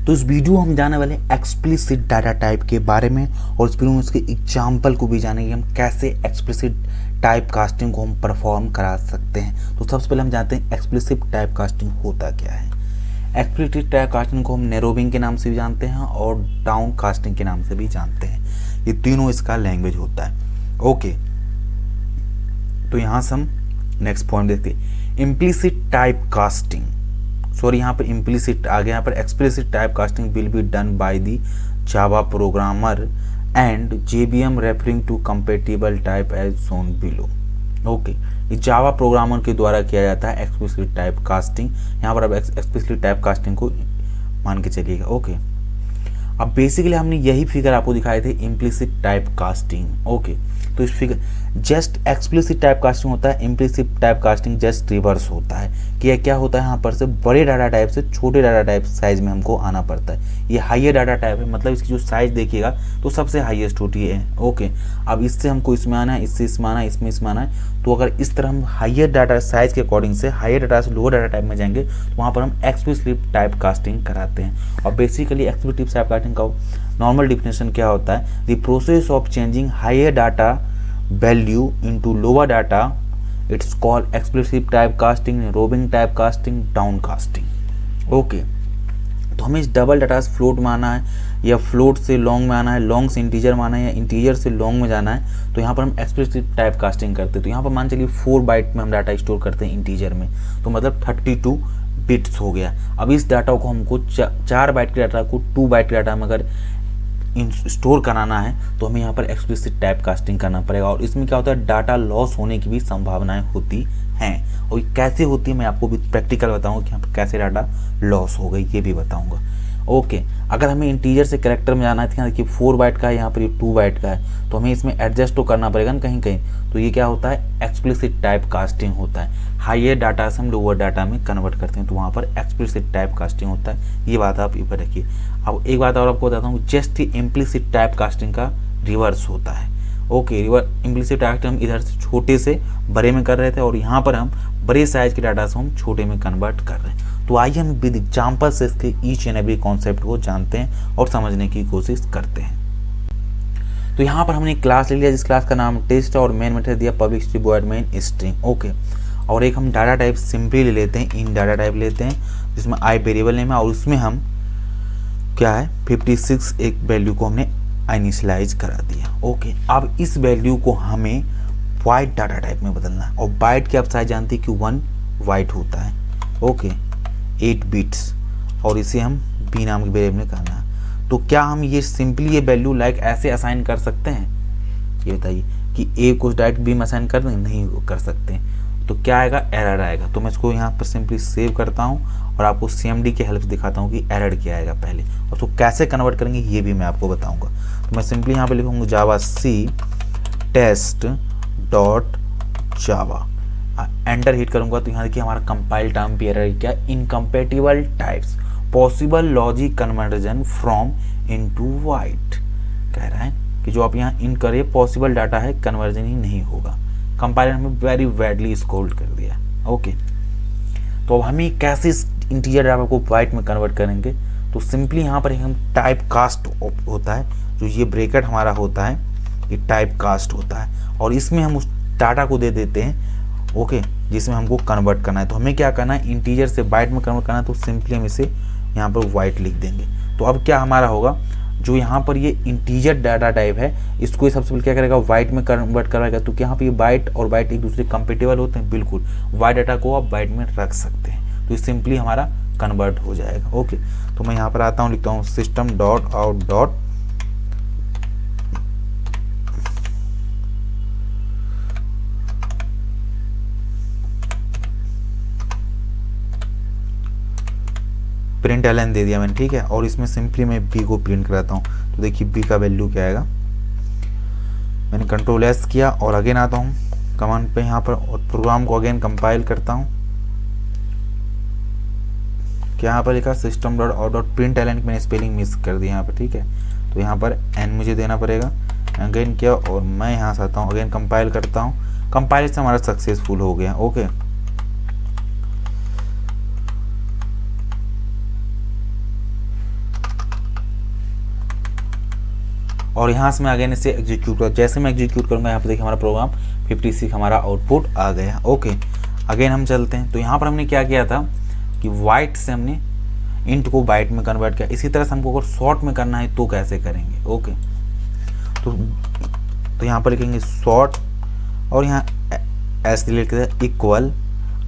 तो इस वीडियो हम जाने वाले एक्सप्लिसिट डाटा टाइप के बारे में और इस वीडियो में उसके एग्जाम्पल को भी जानेंगे हम कैसे एक्सप्लिसिट टाइप कास्टिंग को हम परफॉर्म करा सकते हैं। तो सबसे पहले हम जानते हैं एक्सप्लिसिट टाइप कास्टिंग होता क्या है। एक्सप्लिसिट टाइप कास्टिंग को हम नैरोबिंग के नाम से भी जानते हैं और डाउन कास्टिंग के नाम से भी जानते हैं। ये तीनों इसका लैंग्वेज होता है। ओके, तो यहाँ से हम नेक्स्ट पॉइंट देखते हैं इम्प्लिसिट टाइप कास्टिंग। सॉरी, यहाँ पर इम्प्लिसिट आ गया, यहाँ पर explicit type casting will be done by the Java programmer and JVM referring to compatible type as shown below. Okay, ये जावा प्रोग्रामर के द्वारा किया जाता है एक्सप्लिसिट टाइप कास्टिंग। यहाँ पर अब एक्सप्लिसिट टाइप कास्टिंग को मान के चलिएगा। ओके, अब बेसिकली हमने यही फिगर आपको दिखाए थे इम्प्लिसिट टाइप कास्टिंग। ओके, तो इस figure just explicit type casting होता है, implicit type casting just reverse होता है कि यह क्या होता है, यहाँ पर से बड़े डाटा टाइप से छोटे डाटा टाइप साइज में हमको आना पड़ता है। ये हाइयर डाटा टाइप है, मतलब इसकी जो साइज देखिएगा तो सबसे हाईएस्ट होती है। ओके, अब इससे हमको इसमें आना है, इससे इसमें आना है, इसमें इसमें आना है। तो अगर इस तरह हम हाइयर डाटा साइज के अकॉर्डिंग से हाइयर डाटा से लोअर डाटा टाइप में जाएंगे तो वहाँ पर हम एक्सप्लिसिट टाइप कास्टिंग कराते हैं। और बेसिकली एक्सप्लिसिट टाइप कास्टिंग का नॉर्मल डिफिनेशन क्या होता है, the process of changing higher data value into lower data, it's called explicit type casting, narrowing type casting, down casting. Okay, तो हमें इस डबल डाटा से फ्लोट में आना है या फ्लोट से लॉन्ग में आना है, लॉन्ग से इंटीजर में आना है या इंटीजर से लॉन्ग में जाना है, तो यहाँ पर हम एक्सप्लिसिट टाइप कास्टिंग करते हैं। तो यहाँ पर मान चलिए 4 बाइट में हम डाटा स्टोर करते हैं इंटीजर में, तो मतलब 32 बिट्स हो गया। अब इस डाटा को हमको 4 बाइट के डाटा को 2 बाइट के डाटा में अगर स्टोर कराना है तो हमें यहाँ पर एक्सप्लिसिट टाइप कास्टिंग करना पड़ेगा। और इसमें क्या होता है, डाटा लॉस होने की भी संभावनाएं होती हैं। और कैसे होती है मैं आपको भी प्रैक्टिकल बताऊंगा कि यहाँ पर कैसे डाटा लॉस हो गई, ये भी बताऊंगा। ओके, अगर हमें इंटीजर से कैरेक्टर में जाना है, यहाँ देखिए 4 बाइट का है, यहाँ पर ये 2 बाइट का है, तो हमें इसमें एडजस्ट तो करना पड़ेगा ना कहीं कहीं। तो ये क्या होता है, एक्सप्लिसिट टाइप कास्टिंग होता है। हाइयर डाटा से हम लोअर डाटा में कन्वर्ट करते हैं, तो वहाँ पर एक्सप्लिसिट टाइप कास्टिंग होता है। ये बात आप ऊपर रखिए। अब एक बात और आपको बताता हूँ, जस्ट इम्प्लिसिट टाइप कास्टिंग का रिवर्स होता है। ओके, इम्प्लिसिट टाइप कास्टिंग हम इधर से छोटे से बड़े में कर रहे थे और यहाँ पर हम बड़े साइज के डाटा से हम छोटे में कन्वर्ट कर रहे हैं। तो आइए हम विद एग्जाम्पल से इसके ईच एंड एवरी कॉन्सेप्ट को जानते हैं और समझने की कोशिश करते हैं। तो यहाँ पर हमने एक क्लास ले लिया जिस क्लास का नाम टेस्ट और मेन मेथड दिया public string void main string. Okay, और एक हम डाटा टाइप सिंपली ले लेते हैं, इन डाटा टाइप लेते हैं जिसमें आई वेरिएबल नेम है और उसमें हम क्या है 56 एक वैल्यू को हमने इनिशियलाइज करा दिया। ओके, अब इस वैल्यू को हमें वाइट डाटा टाइप में बदलना है और बाइट की आप साइज जानते हैं कि 1 वाइट होता है। ओके, 8 बिट्स और इसे हम बी नाम के वेरिएबल में करना है। तो क्या हम ये सिंपली ये वैल्यू लाइक ऐसे असाइन कर सकते हैं, ये बताइए कि ए को डायरेक्ट बी में असाइन कर दें? नहीं कर सकते। तो क्या आएगा, एरर आएगा। तो मैं इसको यहाँ पर सिंपली सेव करता हूँ और आपको CMD की हेल्प से दिखाता हूँ कि एरर क्या आएगा पहले, और उसको कैसे कन्वर्ट करेंगे ये भी मैं आपको बताऊँगा। तो मैं सिंपली यहाँ पर लिखूँगा javac test dot Java, enter hit करूँगा तो यहाँ देखिए हमारा कंपाइल टाइम भी एरर क्या, incompatible types possible lossy conversion from int to byte. कह रहा है कि जो आप यहाँ इन करें पॉसिबल डाटा है, कन्वर्जन ही नहीं होगा। कंपाइलर हमें वेरी वैडली स्कोल्ड कर दिया। ओके, तो अब हमें कैसे इंटीजर डाटा को वाइट में कन्वर्ट करेंगे, तो सिंपली यहाँ पर हम टाइप कास्ट होता है, जो ये ब्रैकेट हमारा होता है ये टाइप कास्ट होता है और इसमें हम उस डाटा को दे देते हैं। ओके, जिसमें हमको कन्वर्ट करना है। तो हमें क्या करना है, इंटीजर से बाइट में कन्वर्ट करना है, तो सिंपली हम इसे यहाँ पर वाइट लिख देंगे। तो अब क्या हमारा होगा, जो यहाँ पर ये इंटीजर डाटा टाइप है इसको सबसे पहले क्या करेगा, वाइट में कन्वर्ट कराएगा। तो यहाँ पे ये बाइट और बाइट एक दूसरे कंपेटेबल होते हैं, बिल्कुल वाइट डाटा को आप बाइट में रख सकते हैं, तो ये सिंपली हमारा कन्वर्ट हो जाएगा। ओके, तो मैं यहाँ पर आता हूँ, लिखता हूँ system dot out dot print Elon दे दिया मैंने, ठीक है। और इसमें सिंपली मैं बी को प्रिंट कराता हूँ। तो देखिए बी का वैल्यू क्या आएगा, मैंने कंट्रोल एस किया और अगेन आता हूँ कमांड पे यहाँ पर और प्रोग्राम को अगेन कंपाइल करता हूँ। क्या यहाँ पर लिखा system dot out dot print एलन, मैंने स्पेलिंग मिस कर दी यहाँ पर, ठीक है। तो यहाँ पर एन मुझे देना पड़ेगा, अगेन किया और मैं यहाँ से आता हूँ अगेन कंपाइल करता हूँ। कंपाइल से हमारा सक्सेसफुल हो गया। ओके, और यहाँ से मैं अगेन इसे एग्जीक्यूट कर, जैसे मैं एग्जीक्यूट करूँगा यहाँ पर देखिए हमारा प्रोग्राम 56 हमारा आउटपुट आ गया। ओके, अगेन हम चलते हैं। तो यहाँ पर हमने क्या किया था कि वाइट से हमने इंट को बाइट में कन्वर्ट किया। इसी तरह से हमको अगर शॉर्ट में करना है तो कैसे करेंगे। ओके, तो यहाँ पर लिखेंगे शॉर्ट और यहाँ ऐसे लिखते इक्वल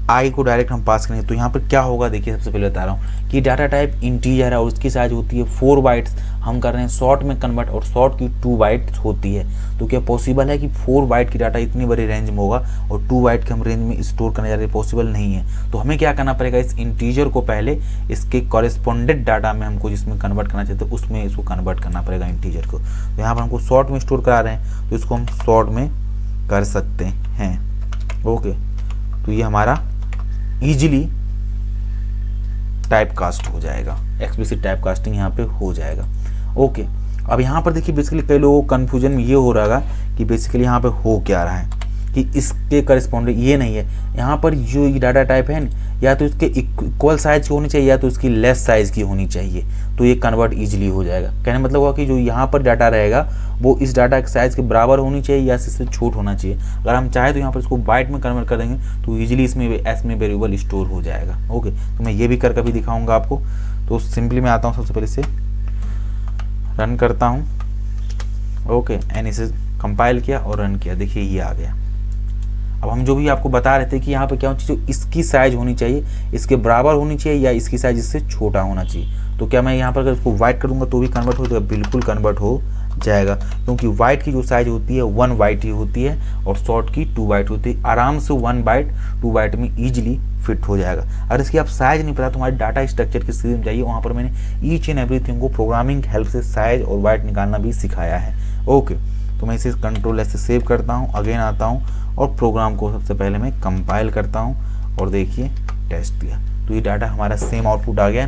आई को डायरेक्ट हम पास करेंगे। तो यहाँ पर क्या होगा देखिए, सबसे पहले बता रहा हूँ कि डाटा टाइप इंटीजर है और उसकी साइज होती है 4 बाइट्स। हम कर रहे हैं शॉर्ट में कन्वर्ट और शॉर्ट की 2 बाइट्स होती है। तो क्या पॉसिबल है कि 4 बाइट की डाटा इतनी बड़ी रेंज में होगा और 2 बाइट के हम रेंज में स्टोर करने जा रहे हैं? पॉसिबल नहीं है। तो हमें क्या करना पड़ेगा, इस इंटीजर को पहले इसके कॉरेस्पॉन्डेंट डाटा में हमको जिसमें कन्वर्ट करना चाहते हैं उसमें इसको कन्वर्ट करना पड़ेगा इंटीजर को। तो यहाँ पर हमको शॉर्ट में स्टोर करा रहे हैं तो इसको हम शॉर्ट में कर सकते हैं। ओके, तो ये हमारा इजीली टाइप कास्ट हो जाएगा, एक्सप्लिसिट टाइप कास्टिंग यहाँ पे हो जाएगा। ओके, अब यहाँ पर देखिए बेसिकली कई लोगों को कन्फ्यूजन में ये हो रहा है कि बेसिकली यहाँ पे हो क्या रहा है कि इसके करस्पॉन्डेंट ये नहीं है। यहाँ पर जो ये डाटा टाइप है या तो इसके इक्वल साइज की होनी चाहिए या तो इसकी लेस साइज की होनी चाहिए, तो ये कन्वर्ट इजीली हो जाएगा। कहने मतलब हुआ कि जो यहाँ पर डाटा रहेगा वो इस डाटा के साइज के बराबर होनी चाहिए या इससे छोट होना चाहिए। अगर हम चाहे तो यहाँ पर इसको बाइट में कन्वर्ट कर देंगे तो ईजिली इसमें एस में वेरिएबल स्टोर हो जाएगा। ओके, तो मैं ये भी करके भी दिखाऊंगा आपको। तो सिंपली मैं आता हूँ, सबसे पहले से रन करता हूँ। ओके, एंड इसे कंपाइल किया और रन किया, देखिए ये आ गया। अब हम जो भी आपको बता रहे थे कि यहाँ पे क्या होनी चाहिए, जो इसकी साइज होनी चाहिए इसके बराबर होनी चाहिए या इसकी साइज इससे छोटा होना चाहिए। तो क्या मैं यहाँ पर अगर इसको वाइट कर दूंगा तो भी कन्वर्ट हो जाएगा? बिल्कुल कन्वर्ट हो जाएगा, क्योंकि वाइट की जो साइज होती है 1 बाइट ही होती है और शॉर्ट की 2 बाइट होती है। आराम से 1 बाइट 2 बाइट में ईजिली फिट हो जाएगा। अगर इसकी आप साइज नहीं पता, तुम्हारे डाटा स्ट्रक्चर की सीरीज में जाइए, वहाँ पर मैंने ईच एंड एवरीथिंग को प्रोग्रामिंग हेल्प से साइज और वाइट निकालना भी सिखाया है। ओके, तो मैं इसे कंट्रोल ऐसे सेव करता हूँ, अगेन आता हूँ और प्रोग्राम को सबसे पहले मैं कंपाइल करता हूँ और देखिए टेस्ट दिया तो ये डाटा हमारा सेम आउटपुट आ गया।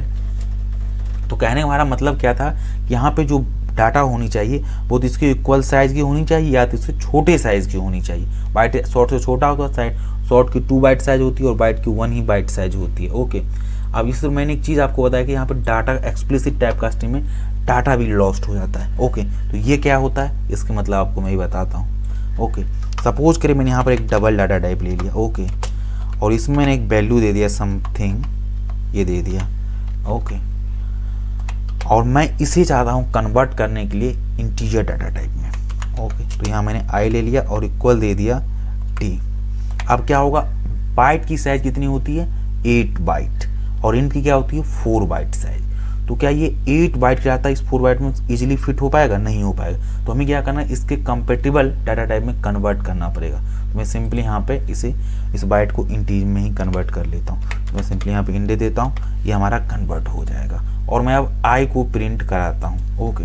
तो कहने का हमारा मतलब क्या था, यहाँ पे जो डाटा होनी चाहिए वो तो इसके इक्वल साइज की होनी चाहिए या तो इससे छोटे साइज की होनी चाहिए। बाइट शॉर्ट से छोटा होता है साइज, शॉर्ट की 2 बाइट साइज होती है और बाइट की 1 ही बाइट साइज होती है। ओके, अब इससे मैंने एक चीज़ आपको बताया कि यहाँ पर डाटा एक्सप्लिसिट टाइप कास्टिंग में डाटा भी लॉस्ट हो जाता है। ओके, तो ये क्या होता है इसके मतलब आपको मैं ही बताता हूँ। ओके, सपोज करें मैंने यहाँ पर एक डबल डाटा टाइप ले लिया। ओके, और इसमें मैंने एक वैल्यू दे दिया समथिंग, ये दे दिया। ओके, और मैं इसे चाहता हूँ कन्वर्ट करने के लिए इंटीजर डाटा टाइप में। ओके, तो यहाँ मैंने आई ले लिया और इक्वल दे दिया टी। अब क्या होगा, बाइट की साइज कितनी होती है 8 बाइट और इंट की क्या होती है 4 बाइट साइज। तो क्या ये 8 बाइट का डाटा इस 4 बाइट में इजीली फिट हो पाएगा? नहीं हो पाएगा। तो हमें क्या करना है, इसके कंपेटिबल डाटा टाइप में कन्वर्ट करना पड़ेगा। तो मैं सिंपली यहाँ पे इसे इस बाइट को इंटीज में ही कन्वर्ट कर लेता हूँ। तो मैं सिंपली यहाँ पे इंट दे देता हूँ, ये हमारा कन्वर्ट हो जाएगा और मैं अब आई को प्रिंट कराता हूँ। ओके,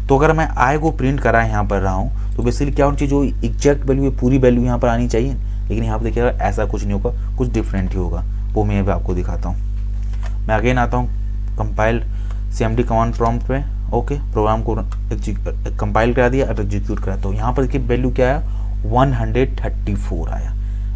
तो अगर मैं आई को प्रिंट करा यहाँ पर रहा हूँ तो बेसिकली क्या होनी चाहिए, जो एग्जैक्ट वैल्यू है पूरी वैल्यू यहाँ पर आनी चाहिए, लेकिन यहाँ पर देखिएगा ऐसा कुछ नहीं होगा, कुछ डिफरेंट ही होगा। वो मैं भी आपको दिखाता हूँ। मैं अगेन आता हूँ कंपाइल cmd कमांड प्रॉम्प्ट पे। ओके, प्रोग्राम को कंपाइल करा दिया, अब एग्जीक्यूट कराता हूँ। यहाँ पर देखिए वैल्यू क्या आया 134 आया।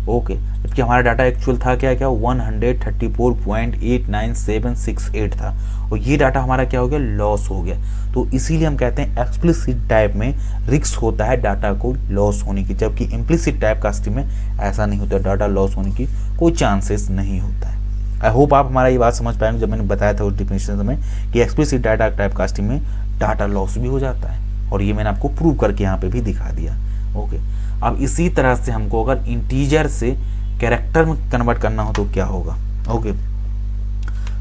ओके, जबकि हमारा डाटा एक्चुअल था क्या 134.89768 था और ये डाटा हमारा क्या हो गया, लॉस हो गया। तो इसीलिए हम कहते हैं एक्सप्लिसिट टाइप में रिस्क होता है डाटा को लॉस होने की, जबकि इम्प्लिसिट टाइप कास्टिंग में ऐसा नहीं होता, डाटा लॉस होने की कोई चांसेस नहीं होता है। आई होप आप हमारा ये बात समझ पाएंगे जब मैंने बताया था उस डिफिनेशन में कि एक्सप्लिसिट डाटा टाइप कास्टिंग में डाटा लॉस भी हो जाता है और ये मैंने आपको प्रूव करके यहाँ पे भी दिखा दिया। ओके, अब इसी तरह से हमको अगर इंटीजर से कैरेक्टर में कन्वर्ट करना हो तो क्या होगा। ओके,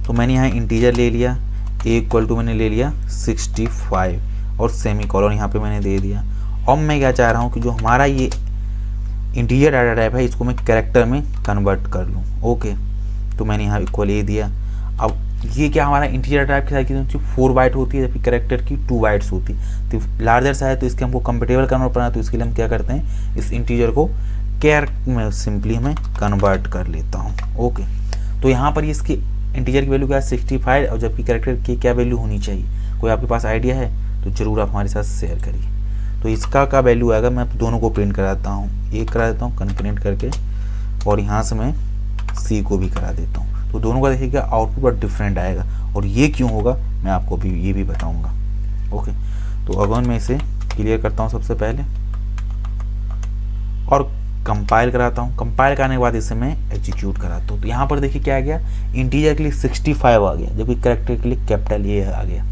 तो मैंने यहाँ इंटीजर ले लिया, ए इक्वल टू मैंने ले लिया 65 और सेमी कॉलन यहाँ पे मैंने दे दिया। अब मैं क्या चाह रहा हूँ कि जो हमारा ये इंटीजर डाटा टाइप है इसको मैं कैरेक्टर में कन्वर्ट कर लूँ। ओके, तो मैंने यहाँ इक्वल ए दिया। अब ये क्या हमारा इंटीजर टाइप की साइज 4 बाइट होती है जबकि कैरेक्टर की 2 बाइट्स होती है। तो लार्जर साइज तो इसके हमको कंपेटेबल कन्वर्ट करना है, तो इसके लिए हम क्या करते हैं, इस इंटीजर को कैर में सिंपली मैं कन्वर्ट कर लेता हूँ। ओके, तो यहाँ पर इसकी इंटीजर की वैल्यू क्या है 65 और जबकि कैरेक्टर की क्या वैल्यू होनी चाहिए, कोई आपके पास आइडिया है तो ज़रूर आप हमारे साथ शेयर करिए। तो इसका क्या वैल्यू आएगा, मैं दोनों को प्रिंट कराता हूँ, एक करा देता हूँ कंकरेंट करके और यहाँ से मैं सी को भी करा देता हूँ। तो दोनों का देखिएगा आउटपुट डिफरेंट आएगा और ये क्यों होगा मैं आपको भी ये भी बताऊंगा। ओके, तो अगेन मैं इसे क्लियर करता हूँ सबसे पहले और कंपाइल कराता हूँ। कंपाइल करने के बाद इसे मैं एग्जीक्यूट कराता हूँ। तो यहाँ पर देखिए क्या आ गया, इंटीजर के लिए 65 आ गया, जबकि कैरेक्टर के लिए कैपिटल ए आ गया।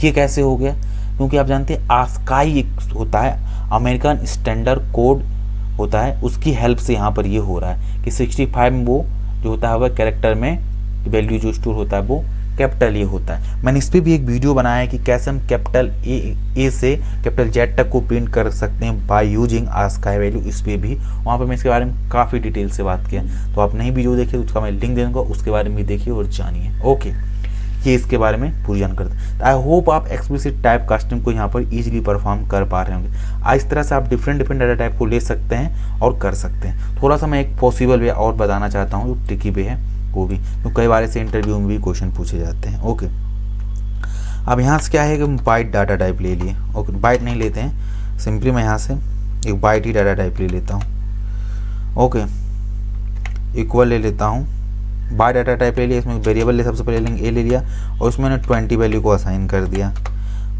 ये कैसे हो गया? क्योंकि आप जानते हैं आस्काई एक होता है, अमेरिकन स्टैंडर्ड कोड होता है, उसकी हेल्प से यहाँ पर ये हो रहा है कि 65 में वो जो होता है वह कैरेक्टर में वैल्यू जो स्टोर होता है वो कैपिटल ए होता है। मैंने इस पर भी एक वीडियो बनाया है कि कैसे हम कैपिटल ए से कैपिटल जेड तक को प्रिंट कर सकते हैं बाय यूजिंग आस्काई वैल्यू। इस पर भी वहाँ पर मैं इसके बारे में काफ़ी डिटेल से बात किया, तो आप नहीं वीडियो देखिए तो उसका मैं लिंक दे दूँगा, उसके बारे में भी देखिए और जानिए। ओके, ये इसके बारे में पूरी जानकारी। आई होप आप एक्सप्लिसिट टाइप कास्टिंग को यहाँ पर इजीली परफॉर्म कर पा रहे होंगे। इस तरह से आप डिफरेंट डाटा टाइप को ले सकते हैं और कर सकते हैं। थोड़ा सा मैं एक पॉसिबल वे और बताना चाहता हूँ, जो ट्रिकी वे है वो भी, तो कई बार ऐसे इंटरव्यू में भी क्वेश्चन पूछे जाते हैं। ओके, अब यहाँ से क्या है कि बाइट डाटा टाइप ले लिए। ओके, बाइट नहीं लेते हैं, सिंपली मैं यहाँ से एक बाइट ही डाटा टाइप ले लेता हूँ। ओके, इक्वल ले लेता हूँ, बाय डाटा टाइप ले लिया, इसमें वेरिएबल ले सबसे पहले लेंगे ए ले लिया और उसमें मैंने 20 वैल्यू को असाइन कर दिया।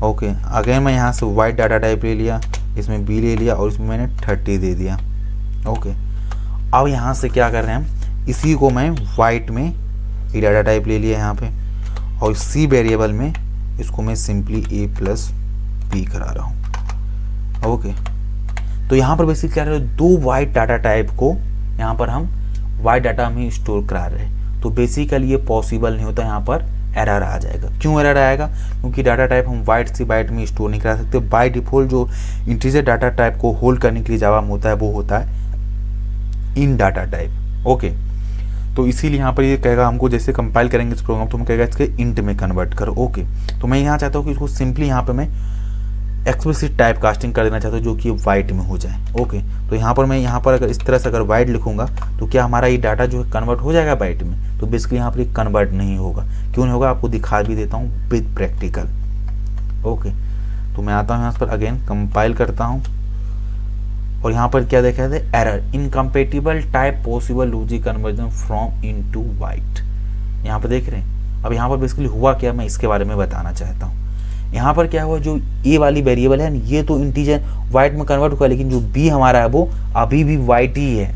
ओके, अगेन मैं यहाँ से वाइट डाटा टाइप ले लिया, इसमें बी ले लिया और इसमें मैंने 30 दे दिया। ओके, अब यहाँ से क्या कर रहे हैं हम, इसी को मैं वाइट में ए डाटा टाइप ले लिया यहाँ पे और सी वेरिएबल में इसको मैं सिंपली ए प्लस बी करा रहा हूँ। ओके, तो यहाँ पर बेसिकली क्या कर रहे हैं, दो वाइट डाटा टाइप को यहाँ पर हम वाइट डाटा में स्टोर करा रहे हैं। तो बेसिकली ये पॉसिबल नहीं होता, यहाँ पर एरर आ जाएगा। क्यों एरर आएगा? क्योंकि डाटा टाइप हम वाइट से वाइट में स्टोर नहीं करा सकते। बाय डिफॉल्ट जो इंटीजर डाटा टाइप को होल्ड करने के लिए जावा में होता है वो होता है इन डाटा टाइप। ओके, तो इसीलिए यहाँ पर ये कहेगा हमको, जैसे कंपाइल करेंगे इस प्रोग्राम तो हम कहेगा इसके इंट में कन्वर्ट करो। ओके, तो मैं यहाँ चाहता हूँ कि इसको सिंपली यहाँ पे मैं एक्सप्लिसिट टाइप कास्टिंग कर देना चाहता हूँ जो कि वाइट में हो जाए। ओके, तो यहाँ पर मैं यहाँ पर अगर इस तरह से अगर वाइट लिखूंगा तो क्या हमारा ये डाटा जो है कन्वर्ट हो जाएगा वाइट में? तो बेसिकली यहाँ पर ये कन्वर्ट नहीं होगा। क्यों नहीं होगा आपको दिखा भी देता हूँ विद प्रैक्टिकल। ओके, तो मैं आता हूँ यहाँ पर अगेन कंपाइल करता हूँ और यहाँ पर क्या देखा था, error incompatible type possible lossy conversion from int to white. यहाँ पर देख रहे हैं। अब यहाँ पर बेसिकली हुआ क्या, मैं इसके बारे में बताना चाहता हूँ। यहाँ पर क्या हुआ, जो ए वाली वेरिएबल है ये तो इंटीजर वाइट में कन्वर्ट हुआ, लेकिन जो बी हमारा है वो अभी भी वाइट ही है।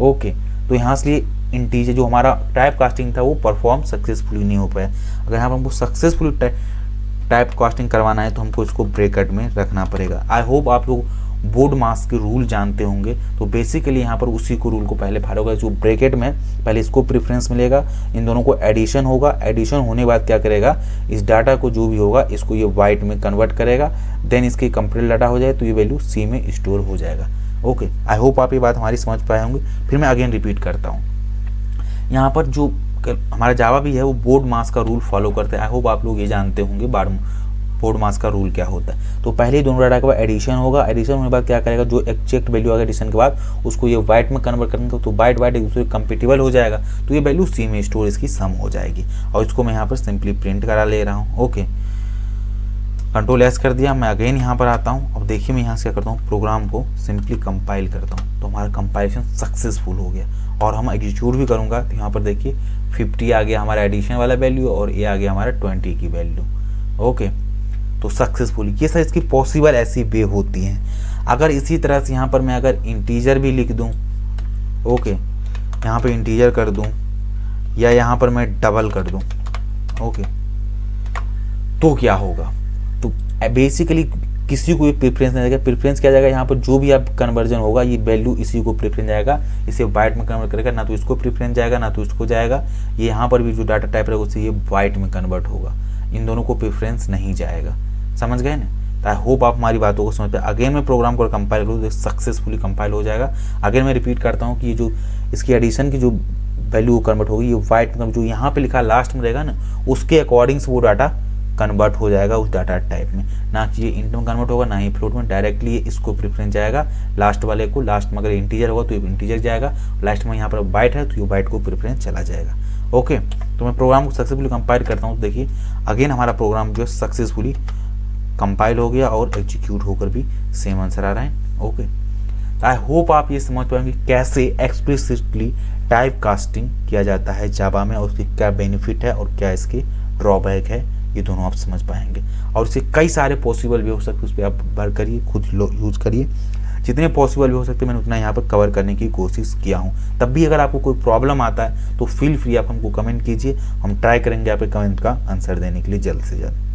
ओके, तो यहाँ से इंटीजर जो हमारा टाइप कास्टिंग था वो परफॉर्म सक्सेसफुली नहीं हो पाया। अगर यहाँ पर हमको सक्सेसफुली टाइप कास्टिंग करवाना है तो हमको इसको ब्रैकेट में रखना पड़ेगा। आई होप आप लोग बोर्ड मास के रूल जानते होंगे। तो बेसिकली यहाँ पर उसी को रूल को पहले फॉलो होगा, जो ब्रैकेट में पहले इसको प्रेफरेंस मिलेगा, इन दोनों को एडिशन होगा, एडिशन होने के बाद क्या करेगा, इस डाटा को जो भी होगा इसको ये वाइट में कन्वर्ट करेगा, देन इसकी कंप्लीट डाटा हो जाए तो ये वैल्यू सी में स्टोर हो जाएगा। ओके, आई होप आप ये बात हमारी समझ पाए होंगे। फिर मैं अगेन रिपीट करता हूँ, यहाँ पर जो हमारा जावा भी है वो बोर्ड मास का रूल फॉलो करते हैं। आई होप आप लोग ये जानते होंगे बोर्ड मास का रूल क्या होता है। तो पहले ही दोनों डाटा के बाद एडिशन होगा, एडिशन होने के बाद क्या करेगा, जो एग्जैक्ट वैल्यू आएगा एडिशन के बाद उसको ये वाइट में कन्वर्ट करेंगे तो वाइट वाइट एक दूसरे कंपेटिबल हो जाएगा, तो ये वैल्यू सी में स्टोर इसकी सम हो जाएगी। और इसको मैं यहाँ पर सिंपली प्रिंट करा ले रहा हूँ। ओके, कंट्रोल एस कर दिया। मैं अगेन यहाँ पर आता हूँ। अब देखिए मैं यहाँ से क्या करता हूँ, प्रोग्राम को सिंपली कंपाइल करता हूँ, तो हमारा कंपाइलेशन सक्सेसफुल हो गया। और हम एग्जीक्यूट भी करूँगा तो यहाँ पर देखिए 50 आ गया हमारा एडिशन वाला वैल्यू और ये आ गया हमारा 20 की वैल्यू। ओके, तो सक्सेसफुल। ये सर इसकी पॉसिबल ऐसी वे होती हैं। अगर इसी तरह से यहाँ पर मैं अगर इंटीजर भी लिख दूँ, ओके, यहाँ पे इंटीजर कर दूँ या यहाँ पर मैं डबल कर दूँ, ओके, तो क्या होगा, तो बेसिकली किसी को प्रेफरेंस नहीं जाएगा। प्रेफरेंस क्या जाएगा, यहाँ पर जो भी आप कन्वर्जन होगा ये वैल्यू इसी को प्रेफरेंस जाएगा, इसे वाइट में कन्वर्ट करेगा, ना तो इसको प्रेफरेंस जाएगा ना तो इसको जाएगा। ये यहाँ पर भी जो डाटा टाइप रहेगा उससे ये वाइट में कन्वर्ट होगा, इन दोनों को प्रेफरेंस नहीं जाएगा। समझ गए ना? तो आई होप आप हमारी बातों को समझ पाए। अगेन मैं प्रोग्राम को कंपाइल करूँ तो सक्सेसफुली कंपाइल हो जाएगा। अगेन मैं रिपीट करता हूँ कि ये जो इसकी एडिशन की जो वैल्यू कन्वर्ट होगी ये वाइट में, जो यहाँ पे लिखा लास्ट में रहेगा ना उसके अकॉर्डिंग से वो डाटा कन्वर्ट हो जाएगा उस डाटा टाइप में, ना कि ये इंट में कन्वर्ट होगा ना ही फ्लोट में। डायरेक्टली इसको प्रेफरेंस जाएगा लास्ट वाले को। लास्ट में अगर इंटीजर होगा तो ये इंटीजर जाएगा, लास्ट में यहाँ पर वाइट है तो ये वाइट को प्रेफरेंस चला जाएगा। ओके, तो मैं प्रोग्राम को सक्सेसफुली कंपाइल करता हूँ। तो देखिए अगेन हमारा प्रोग्राम जो है सक्सेसफुली कंपाइल हो गया और एग्जीक्यूट होकर भी सेम आंसर आ रहा है। ओके, आई होप आप ये समझ पाएंगे कैसे एक्सप्लिसिटली टाइप कास्टिंग किया जाता है जावा में और उसकी क्या बेनिफिट है और क्या इसके ड्रॉबैक है ये दोनों आप समझ पाएंगे। और इससे कई सारे पॉसिबल भी हो सकते, उस पर आप वर्क करिए, खुद यूज करिए, जितने पॉसिबल भी हो सकते मैंने उतना यहाँ पर कवर करने की कोशिश किया हूँ। तब भी अगर आपको कोई प्रॉब्लम आता है तो फील फ्री आप हमको कमेंट कीजिए, हम ट्राई करेंगे आपके कमेंट का आंसर देने के लिए जल्द से जल्द।